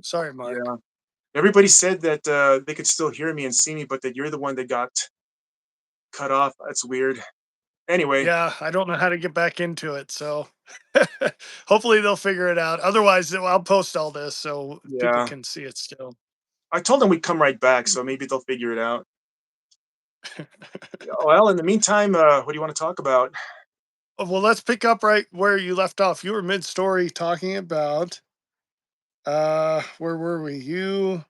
Sorry, Mark. Yeah. Everybody said that they could still hear me and see me, but that you're the one that got cut off. That's weird. Anyway, Yeah, I don't know how to get back into it, so hopefully they'll figure it out. Otherwise, I'll post all this so people yeah. can see it still. I told them we'd come right back, so maybe they'll figure it out. Yeah, well, in the meantime, what do you want to talk about? Well, let's pick up right where you left off. You were mid-story talking about where were we? You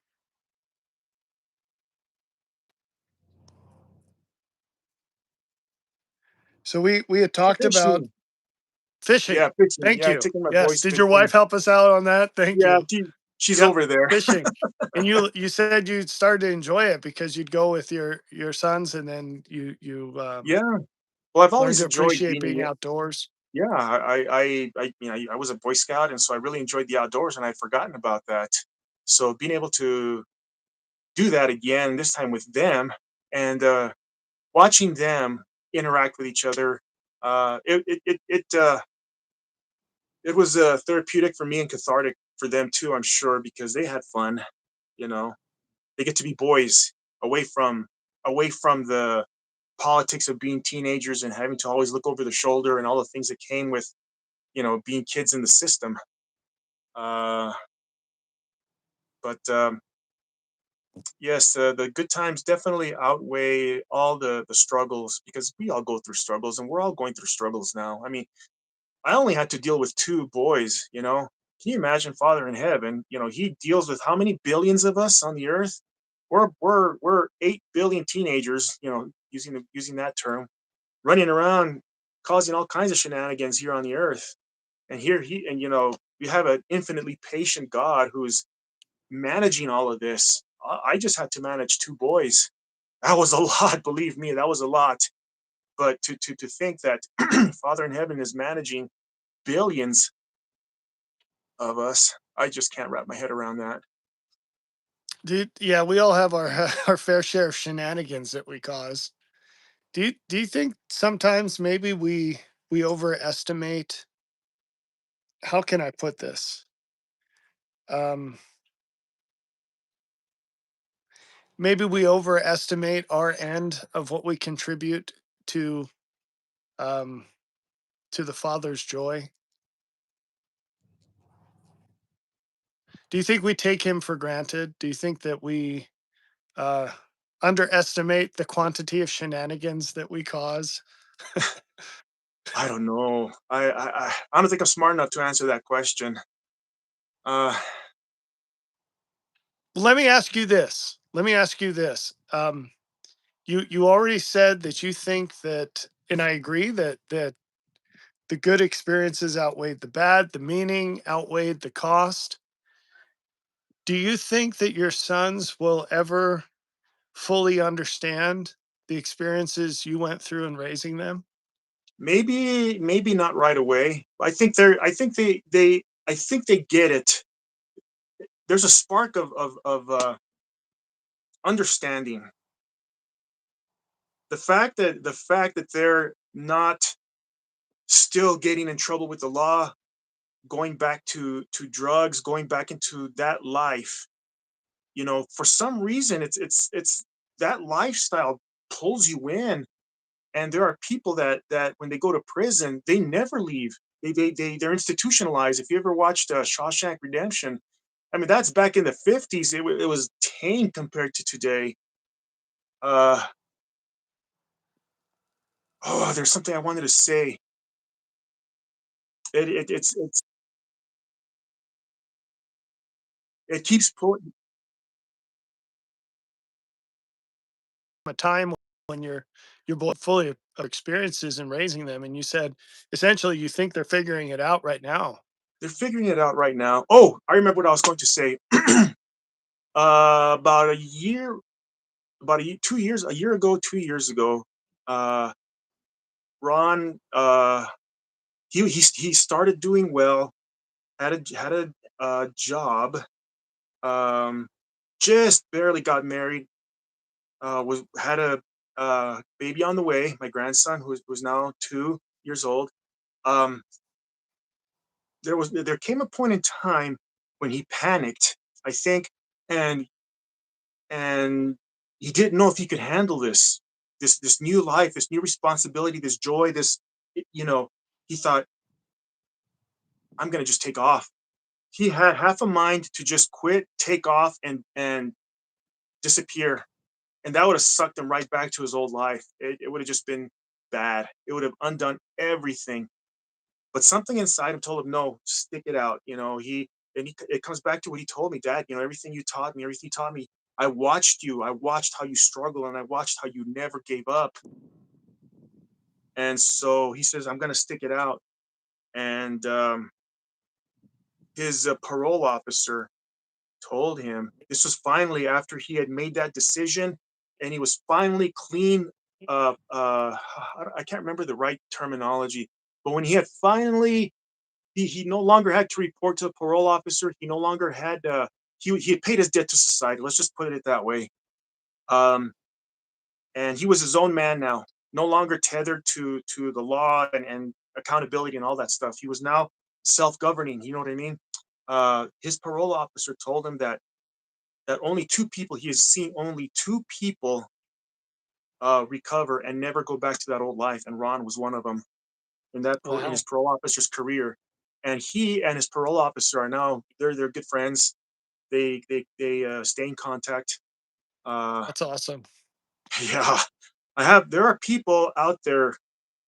so we had talked about Fishing. fishing. Yeah, fishing. Thank Yeah, you. taking my Yes. boys Did your wife fishing. help us out on that? Thank Yeah, you. she's Yep. over there. Fishing. And you said you started to enjoy it because you'd go with your sons and then you Yeah. Well, I've learned always to enjoyed appreciate being being in. outdoors. Yeah, I was a Boy Scout, and so I really enjoyed the outdoors, and I'd forgotten about that. So being able to do that again, this time with them, and watching them interact with each other, it was therapeutic for me and cathartic for them too. I'm sure because they had fun. You know, they get to be boys away from away from the politics of being teenagers and having to always look over the shoulder and all the things that came with being kids in the system. Uh, but yes, the good times definitely outweigh all the struggles because we all go through struggles and we're all going through struggles now. I mean, I only had to deal with two boys. Can you imagine Father in heaven? He deals with how many billions of us on the earth? We're 8 billion teenagers. Using that term, running around causing all kinds of shenanigans here on the earth. And here he and we have an infinitely patient God who's managing all of this. I just had to manage two boys. That was a lot, believe me, that was a lot. But to think that Father in heaven is managing billions of us, I just can't wrap my head around that. Dude, yeah, we all have our our fair share of shenanigans that we cause. Do you think sometimes maybe we overestimate, how can I put this? Um Maybe we overestimate our end of what we contribute to um to the Father's joy. Do you think we take him for granted? Do you think that we uh underestimate the quantity of shenanigans that we cause? I don't know. I don't think I'm smart enough to answer that question. Uh, Let me ask you this. Let me ask you this. You already said that you think that, and I agree that the good experiences outweighed the bad, the meaning outweighed the cost. Do you think that your sons will ever fully understand the experiences you went through in raising them? maybe not right away. I think they get it. There's a spark of understanding. The fact that they're not still getting in trouble with the law, going back to drugs, going back into that life. For some reason, it's that lifestyle pulls you in, and there are people that when they go to prison, they never leave. They're institutionalized. If you ever watched Shawshank Redemption, I mean that's back in the 50s. It was tame compared to today. Uh, oh, there's something I wanted to say. It keeps pulling. A time when you're both fully of experiences in raising them, and you said essentially you think they're figuring it out right now. They're figuring it out right now. Oh, I remember what I was going to say. About a year, 2 years, a year ago, 2 years ago, uh, Ron, he started doing well, had a job, um, just barely got married, was had a baby on the way. My grandson, who was now 2 years old. Um, there came a point in time when he panicked. I think, and and he didn't know if he could handle this new life, this new responsibility, this joy, this you know, he thought, I'm gonna just take off. He had half a mind to just quit, take off, and disappear. And that would have sucked him right back to his old life. It would have just been bad. It would have undone everything. But something inside him told him, no, stick it out. It comes back to what he told me, Dad, everything you taught me, everything you taught me, I watched you. I watched how you struggle and I watched how you never gave up. And so he says, I'm going to stick it out. And his parole officer told him this was finally after he had made that decision and he was finally clean. I can't remember the right terminology, but when he had finally, he no longer had to report to the parole officer. He no longer had, he had paid his debt to society. Let's just put it that way. Um, and he was his own man now, no longer tethered to the law and accountability and all that stuff. He was now self-governing. You know what I mean? His parole officer told him that only two people he has seen only two people recover and never go back to that old life, and Ron was one of them in his Wow. parole officer's career. And he and his parole officer are now they're good friends. They stay in contact. Uh, That's awesome. yeah, there are people out there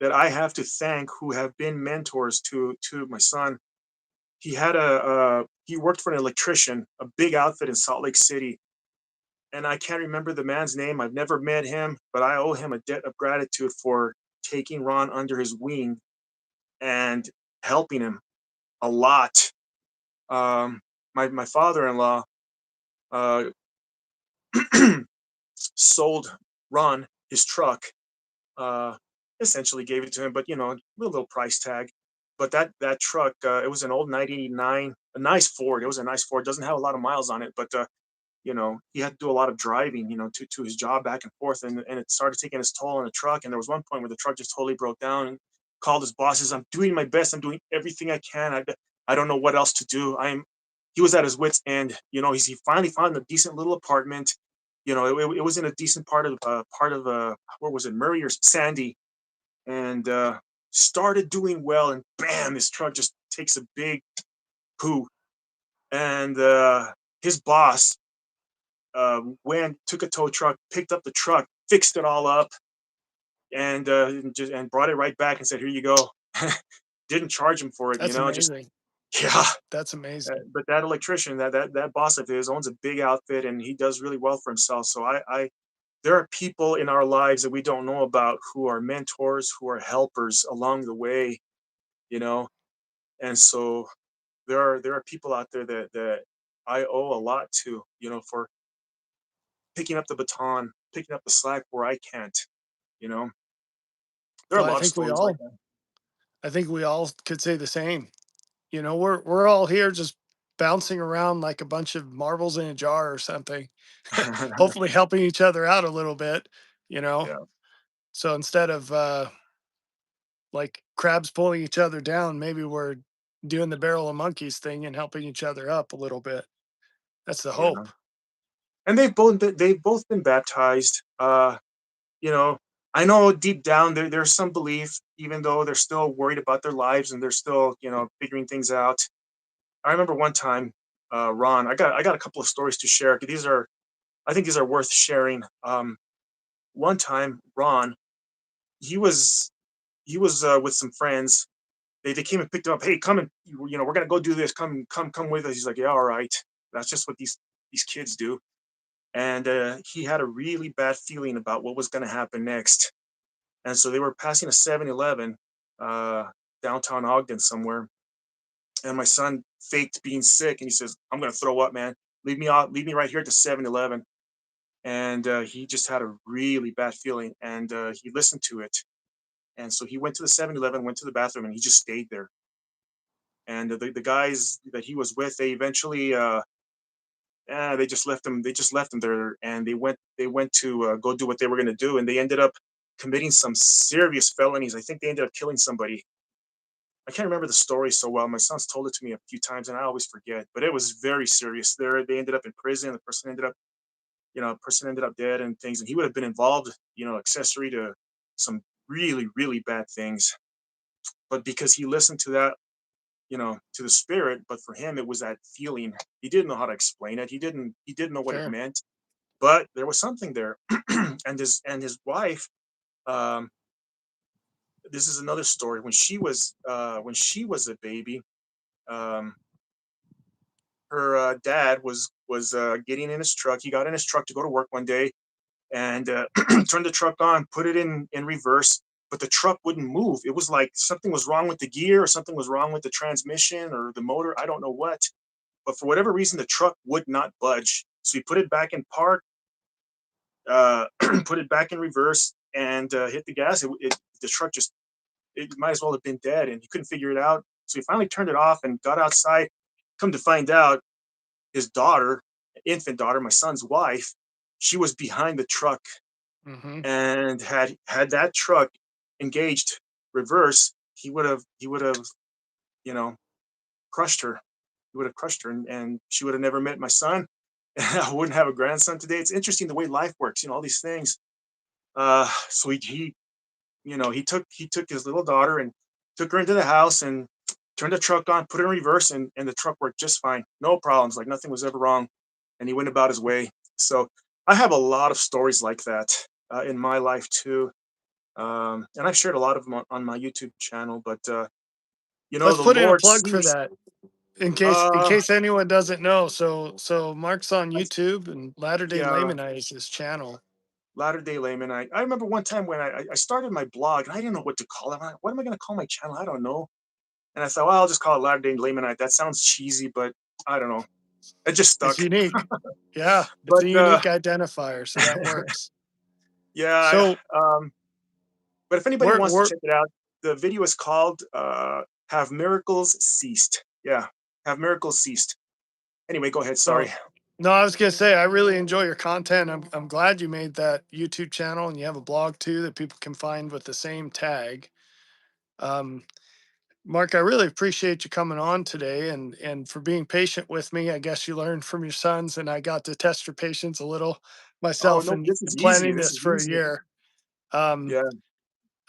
that I have to thank who have been mentors to my son. He worked for an electrician, a big outfit in Salt Lake City, and I can't remember the man's name. I've never met him, but I owe him a debt of gratitude for taking Ron under his wing and helping him a lot. My father-in-law uh, sold Ron his truck, uh, essentially gave it to him, but with a little price tag. But that truck, it was an old 1989, a nice Ford. It was a nice Ford. Doesn't have a lot of miles on it, but he had to do a lot of driving, to his job back and forth, and it started taking its toll on the truck. And there was one point where the truck just totally broke down and called his bosses. I'm doing my best. I'm doing everything I can. I don't know what else to do. He was at his wits end. He finally found a decent little apartment. It was in a decent part of where was it, Murray or Sandy, and started doing well. And bam, his truck just takes a big poo. And his boss went, took a tow truck, picked up the truck, fixed it all up, and brought it right back and said, "Here you go." Didn't charge him for it, That's just amazing. yeah. That's amazing. But that electrician, that boss of his, owns a big outfit, and he does really well for himself. So there are people in our lives that we don't know about who are mentors, who are helpers along the way, you know. And so there are people out there that I owe a lot to, for picking up the baton, picking up the slack where I can't. You know, there are a Well, I lot of think we stories like all I think we all could say the same. We're all here just bouncing around like a bunch of marbles in a jar or something. that. Hopefully helping each other out a little bit, you know. Yeah, So instead of like crabs pulling each other down, maybe we're doing the barrel of monkeys thing and helping each other up a little bit. That's the yeah. hope. And they've both been baptized. You know, I know deep down there's some belief, even though they're still worried about their lives and they're still figuring things out. I remember one time, Ron. I got a couple of stories to share. I think these are worth sharing. One time, Ron, he was with some friends. They came and picked him up. Hey, come and we're gonna go do this. Come with us. He's like, yeah, all right. That's just what these kids do. And he had a really bad feeling about what was going to happen next. And so they were passing a 7-Eleven downtown Ogden somewhere. And my son faked being sick, and he says, "I'm going to throw up, man. Leave me right here at the 7-Eleven." And he just had a really bad feeling, and he listened to it. And so he went to the 7-Eleven, went to the bathroom, and he just stayed there. And the guys that he was with, they eventually they just left him. They just left him there, and they went to go do what they were going to do, and they ended up committing some serious felonies. I think they ended up killing somebody. I can't remember the story so well. My son's told it to me a few times, and I always forget. But it was very serious. They ended up in prison. The person ended up, person ended up dead and things, and he would have been involved, accessory to some really, really bad things. But because he listened to that, to the spirit, but for him it was that feeling. He didn't know how to explain it. He didn't know what it Sure. meant, but there was something there. And his wife, um, this is another story. When she was a baby, um, her dad was getting in his truck. He got in his truck to go to work one day, and turned the truck on, put it in reverse, but the truck wouldn't move. It was like something was wrong with the gear, or something was wrong with the transmission or the motor. I don't know what, but for whatever reason, the truck would not budge. So he put it back in park, put it back in reverse, and hit the gas. The truck just, it might as well have been dead, and he couldn't figure it out. So he finally turned it off and got outside. Come to find out, his daughter, infant daughter, my son's wife, she was behind the truck, Hmm. and had that truck engaged reverse, he would have you know crushed her. He would have crushed her, and she would have never met my son. And I wouldn't have a grandson today. It's interesting the way life works, all these things. So he took his little daughter and took her into the house and turned the truck on, put it in reverse, and the truck worked just fine. No problems, like nothing was ever wrong. And he went about his way. So I have a lot of stories like that in my life too. And I've shared a lot of them on my YouTube channel, but Let's the put in a Lord plug for sees. that in Uh, case anyone doesn't know. So Mark's on I, YouTube, and Latter Day yeah, Laymanite is his channel. Latter Day Layman. I remember one time when I started my blog, and I didn't know what to call it. I'm like, what am I going to call my channel? I don't know. And I thought, well, I'll just call it Latter Day Laymanite. That sounds cheesy, but I don't know. It just It's stuck. unique. Yeah, it's But a unique identifier, so that works. yeah, So but if anybody we're wants to we're check it out, the video is called "Have Miracles Ceased?" Yeah, have miracles ceased. Anyway, go ahead. Sorry. so no, I was gonna say I really enjoy your content. I'm glad you made that YouTube channel, and you have a blog too that people can find with the same tag. Um, Mark, I really appreciate you coming on today, and for being patient with me. I guess you learned from your sons, and I got to test your patience a little Oh myself no, in this is easy. planning This this is for a easy. year. Um, Yeah.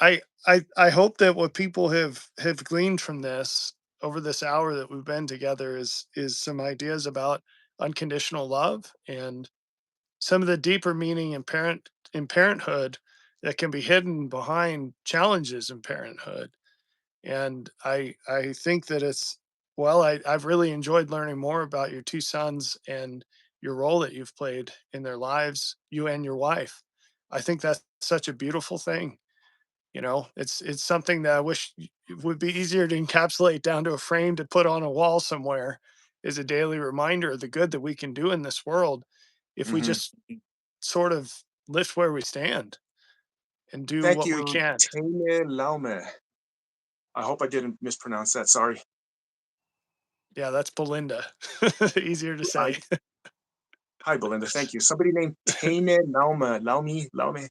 I hope that what people have gleaned from this over this hour that we've been together is some ideas about unconditional love and some of the deeper meaning in parenthood that can be hidden behind challenges in parenthood. And I think that it's well, I've really enjoyed learning more about your two sons and your role that you've played in their lives, you and your wife. I think that's such a beautiful thing. It's something that I wish it would be easier to encapsulate down to a frame to put on a wall somewhere, is a daily reminder of the good that we can do in this world if we Hmm. just sort of lift where we stand and do Thank what we you, can. Tame Laume. I hope I didn't mispronounce that. Sorry. Yeah, that's Belinda. Easier to I say. Hi, Belinda. Thank you. Somebody named Tame Laume. Laume.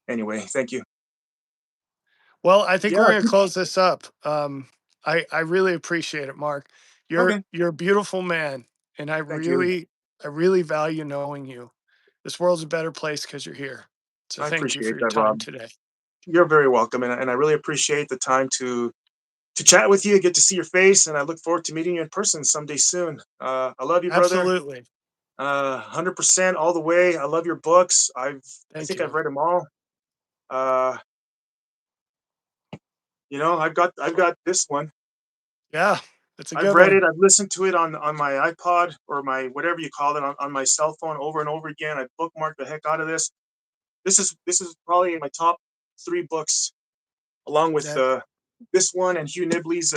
Anyway, thank you. Well, I think Yeah. we're gonna close this up. I really appreciate it, Mark. You're Okay. you're a beautiful man, and Thank you. I really value knowing you. This world's a better place because you're here. So I thank you for appreciate your that, time Rob. today. You're very welcome, and I really appreciate the time to chat with you, get to see your face, and I look forward to meeting you in person someday soon. I love you, brother. Absolutely. 100% all the way. I love your books. I Thank think I've you. read them all. Uh, I've got this one. Yeah, it's a I've good read it. one. I've listened to it on my iPod or my whatever you call it on my cell phone over and over again. I bookmarked the heck out of this. This is probably in my top three books, along with That this one and Hugh Nibley's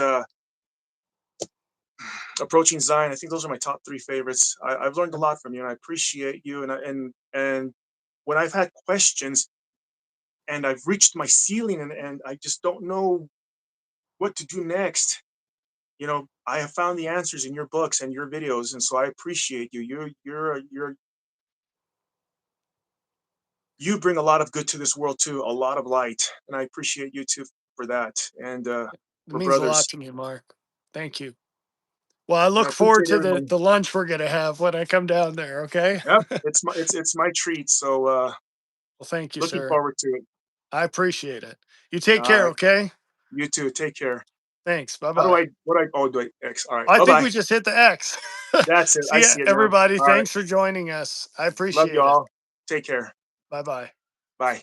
Approaching Zion. I think those are my top three favorites. I've learned a lot from you, and I appreciate you. And when I've had questions and I've reached my ceiling, and I just don't know what to do next, I have found the answers in your books and your videos, and so I appreciate you. You bring a lot of good to this world too, a lot of light, and I appreciate you too for that. And It We're means a lot brothers. to me, Mark. Thank you. Well, I I look forward appreciate to the everyone. the lunch we're gonna have when I come down there, okay? Yep, it's my treat. So Well, thank you, looking sir. forward to it. I appreciate it. You take All care, right. okay? You too. Take care. Thanks. How do Bye-bye. I what I oh do I X? All right. I Bye think bye. we just hit the X. That's it. I See ya, see it now. everybody. All right. Thanks for joining us. I Love you appreciate it. all. Take care. Bye-bye. Bye.